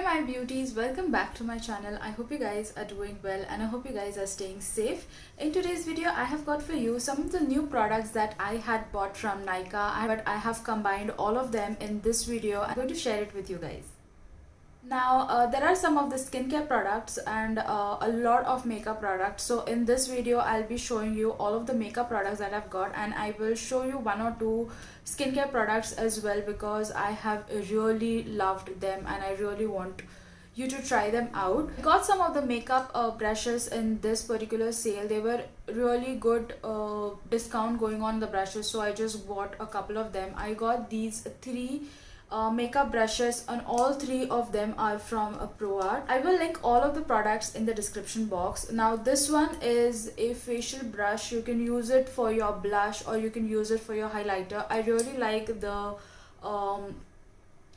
my beauties, welcome back to my channel. I hope you guys are doing well and I hope you guys are staying safe. In today's video I have got for you some of the new products that I had bought from Nykaa, but I have combined all of them in this video. I'm going to share it with you guys. Now there are some of the skincare products and a lot of makeup products. So in this video I'll be showing you all of the makeup products that I've got, and I will show you one or two skincare products as well because I have really loved them and I really want you to try them out. I got some of the makeup brushes in this particular sale. They were really good discount going on the brushes, so I just bought a couple of them. I got these three makeup brushes and all three of them are from ProArt. I will link all of the products in the description box. Now this one is a facial brush. You can use it for your blush or you can use it for your highlighter. I really like the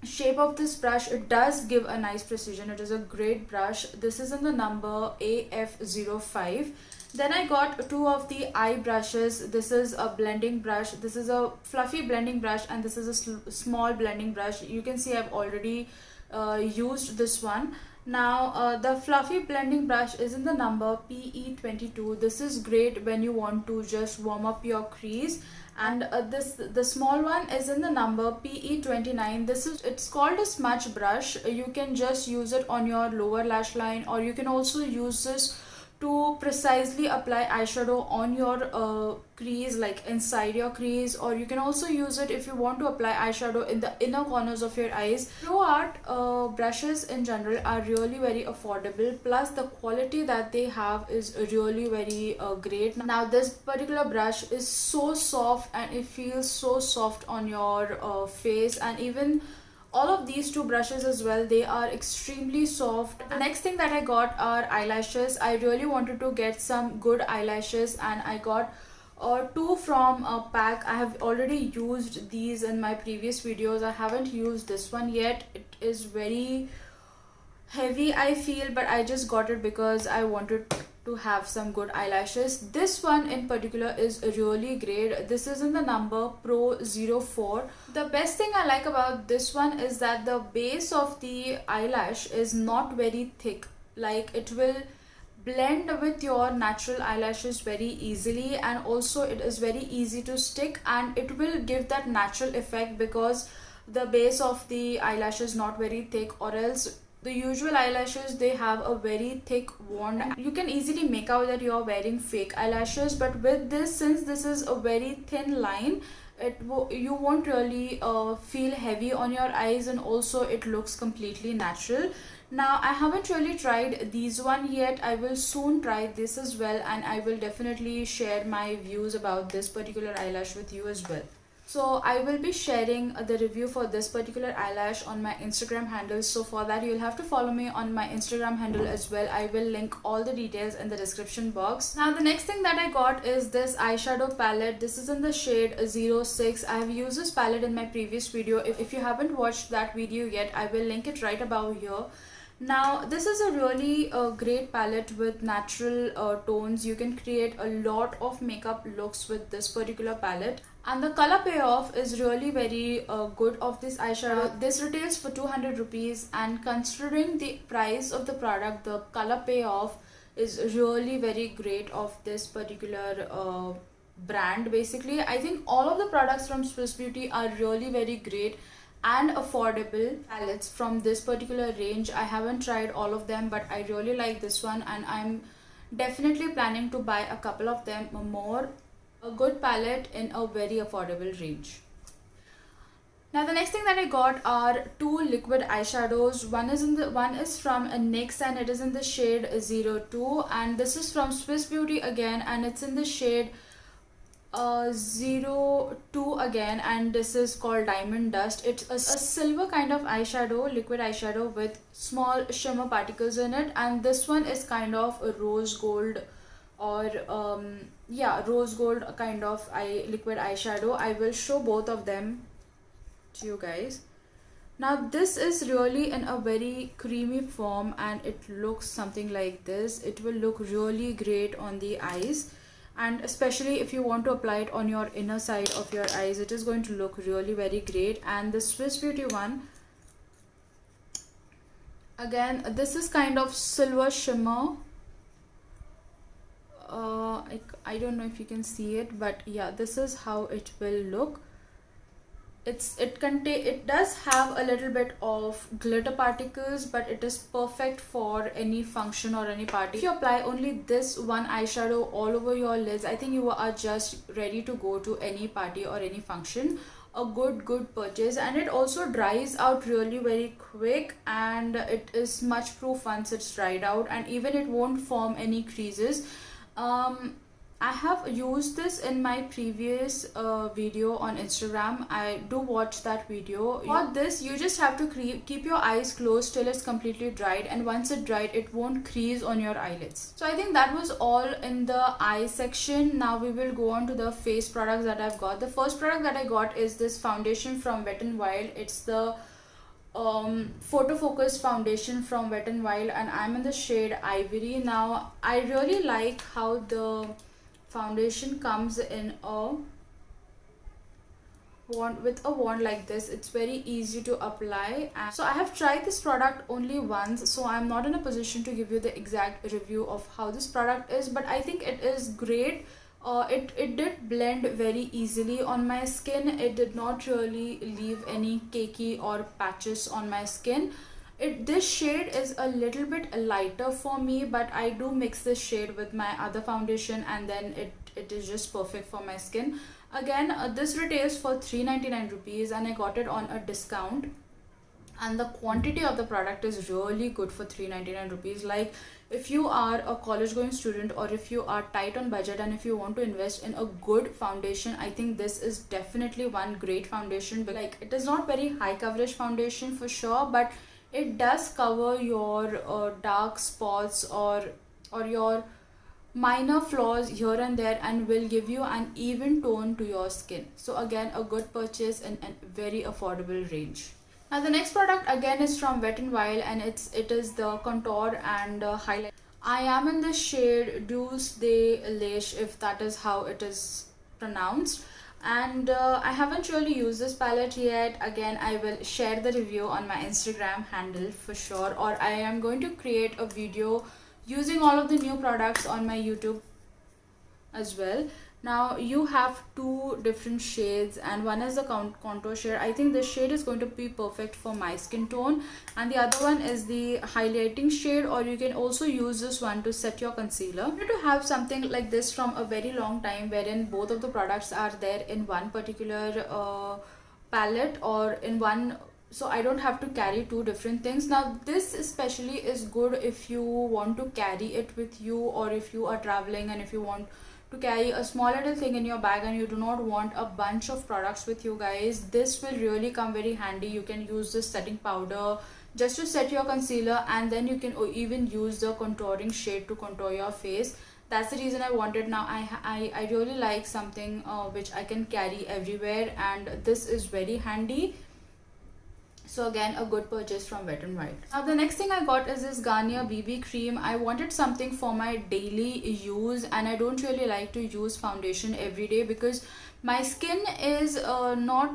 shape of this brush. It does give a nice precision. It is a great brush. This is in the number AF05. Then I got two of the eye brushes. This is a blending brush. This is a fluffy blending brush and this is a small blending brush. You can see I've already used this one. Now the fluffy blending brush is in the number PE22. This is great when you want to just warm up your crease. And the small one is in the number PE29. It's called a smudge brush. You can just use it on your lower lash line, or you can also use this to precisely apply eyeshadow on your crease, like inside your crease, or you can also use it if you want to apply eyeshadow in the inner corners of your eyes. ProArt brushes in general are really very affordable, plus the quality that they have is really very great. Now this particular brush is so soft and it feels so soft on your face, and even all of these two brushes as well, they are extremely soft. The next thing that I got are eyelashes. I really wanted to get some good eyelashes and I got two from a pack. I have already used these in my previous videos. I haven't used this one yet. It is very heavy, I feel, but I just got it because I wanted to have some good eyelashes. This one in particular is really great. This is in the number Pro04. The best thing I like about this one is that the base of the eyelash is not very thick. Like, it will blend with your natural eyelashes very easily, and also it is very easy to stick, and it will give that natural effect because the base of the eyelash is not very thick, or else the usual eyelashes, they have a very thick wand. You can easily make out that you're wearing fake eyelashes, but with this, since this is a very thin line, you won't really feel heavy on your eyes, and also it looks completely natural. Now I haven't really tried these one yet. I will soon try this as well, and I will definitely share my views about this particular eyelash with you as well. So I will be sharing the review for this particular eyelash on my Instagram handle. So for that you'll have to follow me on my Instagram handle as well. I will link all the details in the description box. Now the next thing that I got is this eyeshadow palette. This is in the shade 06. I have used this palette in my previous video. If you haven't watched that video yet, I will link it right above here. Now this is a really great palette with natural tones. You can create a lot of makeup looks with this particular palette, and the color payoff is really very good of this eyeshadow. This retails for 200 rupees, and considering the price of the product, the color payoff is really very great of this particular brand. Basically, I think all of the products from Swiss Beauty are really very great and affordable palettes from this particular range. I haven't tried all of them, but I really like this one, and I'm definitely planning to buy a couple of them more. A good palette in a very affordable range. Now the next thing that I got are two liquid eyeshadows. One is from NYX and it is in the shade 02, and this is from Swiss Beauty again, and it's in the shade 02 again, and this is called Diamond Dust. It's a silver kind of eyeshadow, liquid eyeshadow with small shimmer particles in it, and this one is kind of a rose gold, or yeah, rose gold kind of liquid eyeshadow. I will show both of them to you guys. Now this is really in a very creamy form and it looks something like this. It will look really great on the eyes, and especially if you want to apply it on your inner side of your eyes, it is going to look really very great. And the Swiss Beauty one Again, this is kind of silver shimmer. I don't know if you can see it, but yeah, this is how it will look. It does have a little bit of glitter particles, but it is perfect for any function or any party. If you apply only this one eyeshadow all over your lids, I think you are just ready to go to any party or any function. A good purchase, and it also dries out really very quick, and it is smudge proof once it's dried out, and even it won't form any creases. I have used this in my previous video on Instagram. I do watch that video. For this, you just have to keep your eyes closed till it's completely dried, and once it dried, it won't crease on your eyelids. So I think that was all in the eye section. Now we will go on to the face products that I've got. The first product that I got is this foundation from Wet n Wild. It's the photo focus foundation from Wet n Wild, and I'm in the shade Ivory. Now I really like how the foundation comes in a wand, with a wand like this. It's very easy to apply, and so I have tried this product only once, so I'm not in a position to give you the exact review of how this product is, but I think it is great. It did blend very easily on my skin. It did not really leave any cakey or patches on my skin. This shade is a little bit lighter for me, but I do mix this shade with my other foundation, and then it is just perfect for my skin. Again, this retails for 399 rupees, and I got it on a discount, and the quantity of the product is really good for 399 rupees. Like, if you are a college going student, or if you are tight on budget and if you want to invest in a good foundation, I think this is definitely one great foundation. But like, it is not very high coverage foundation for sure, but it does cover your dark spots or your minor flaws here and there, and will give you an even tone to your skin. So again, a good purchase in a very affordable range. Now the next product again is from Wet n Wild, and it is the contour and highlight. I am in the shade Douce de Lèche, if that is how it is pronounced, and I haven't really used this palette yet. Again, I will share the review on my Instagram handle for sure, or I am going to create a video using all of the new products on my YouTube as well. Now you have two different shades, and one is the contour shade. I think this shade is going to be perfect for my skin tone, and the other one is the highlighting shade, or you can also use this one to set your concealer. I wanted to have something like this from a very long time, wherein both of the products are there in one particular palette, or in one, so I don't have to carry two different things. Now this especially is good if you want to carry it with you, or if you are traveling and if you want to carry a small little thing in your bag and you do not want a bunch of products with you guys. This will really come very handy. You can use this setting powder just to set your concealer, and then you can even use the contouring shade to contour your face. That's the reason I wanted. Now I really like something which I can carry everywhere, and this is very handy. So again, a good purchase from Wet n Wild. Now the next thing I got is this Garnier BB cream. I wanted something for my daily use, and I don't really like to use foundation every day because my skin is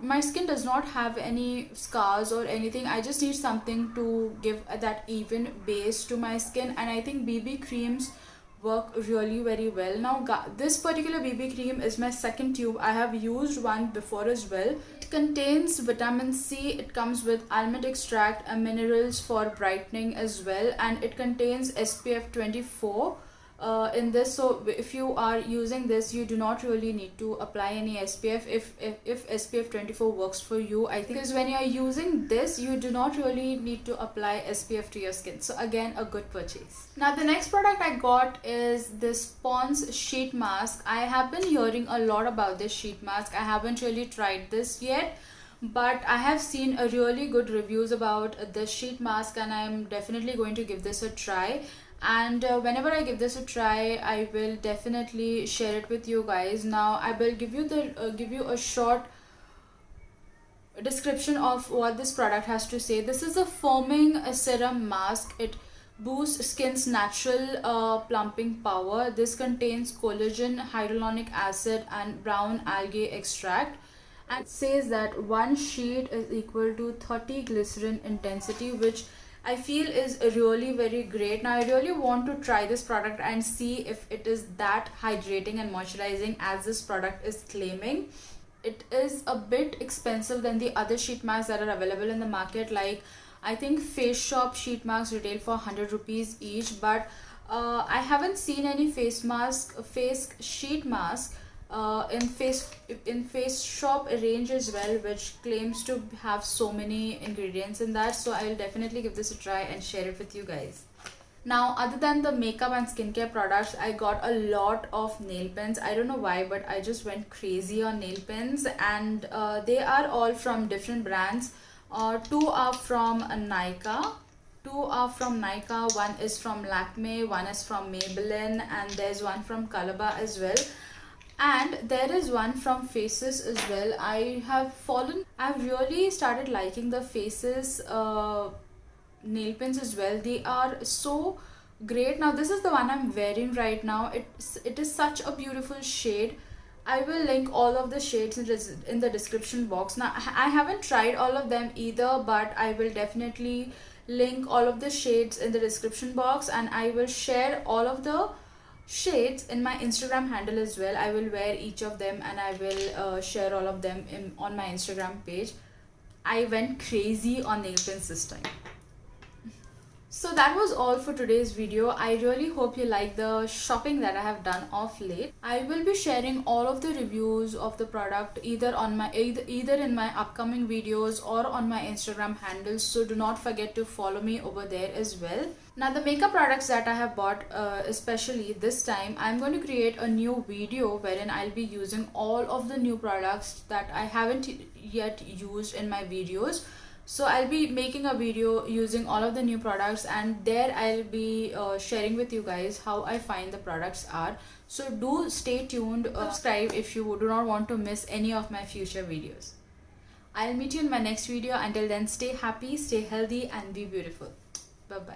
my skin does not have any scars or anything. I just need something to give that even base to my skin, and I think BB creams work really very well. Now this particular BB cream is my second tube. I have used one before as well. It contains vitamin C, it comes with almond extract and minerals for brightening as well, and it contains SPF 24 in this. So if you are using this, you do not really need to apply any SPF if SPF 24 works for you. I think because when you are using this, you do not really need to apply SPF to your skin. So again, a good purchase. Now the next product I got is this Pond's sheet mask. I have been hearing a lot about this sheet mask. I haven't really tried this yet, but I have seen a really good reviews about this sheet mask, and I'm definitely going to give this a try. And whenever I give this a try, I will definitely share it with you guys. Now I will give you a short description of what this product has to say. This is a foaming serum mask. It boosts skin's natural plumping power. This contains collagen, hyaluronic acid and brown algae extract, and it says that one sheet is equal to 30 glycerin intensity, which I feel is really very great. Now I really want to try this product and see if it is that hydrating and moisturizing as this product is claiming. It is a bit expensive than the other sheet masks that are available in the market. Like, I think Face Shop sheet masks retail for 100 rupees each, but I haven't seen any face sheet mask in Face Shop range as well, which claims to have so many ingredients in that. So I will definitely give this a try and share it with you guys. Now, other than the makeup and skincare products, I got a lot of nail pens. I don't know why, but I just went crazy on nail pens, and they are all from different brands. Two are from Nykaa. One is from Lakme, one is from Maybelline, and there's one from Calabar as well. And there is one from Faces as well. I've really started liking the Faces nail pens as well. They are so great. Now this is the one I'm wearing right now. It is such a beautiful shade. I will link all of the shades in the description box. Now I haven't tried all of them either, but I will definitely link all of the shades in the description box, and I will share all of the shades in my Instagram handle as well. I will wear each of them, and I will share all of them on my Instagram page. I went crazy on nail pens this time. So that was all for today's video. I really hope you like the shopping that I have done of late. I will be sharing all of the reviews of the product either in my upcoming videos or on my Instagram handles, so do not forget to follow me over there as well. Now the makeup products that I have bought, especially this time, I'm going to create a new video wherein I'll be using all of the new products that I haven't yet used in my videos. So I'll be making a video using all of the new products, and there I'll be sharing with you guys how I find the products are. So do stay tuned, subscribe if you do not want to miss any of my future videos. I'll meet you in my next video. Until then, stay happy, stay healthy, and be beautiful. Bye bye.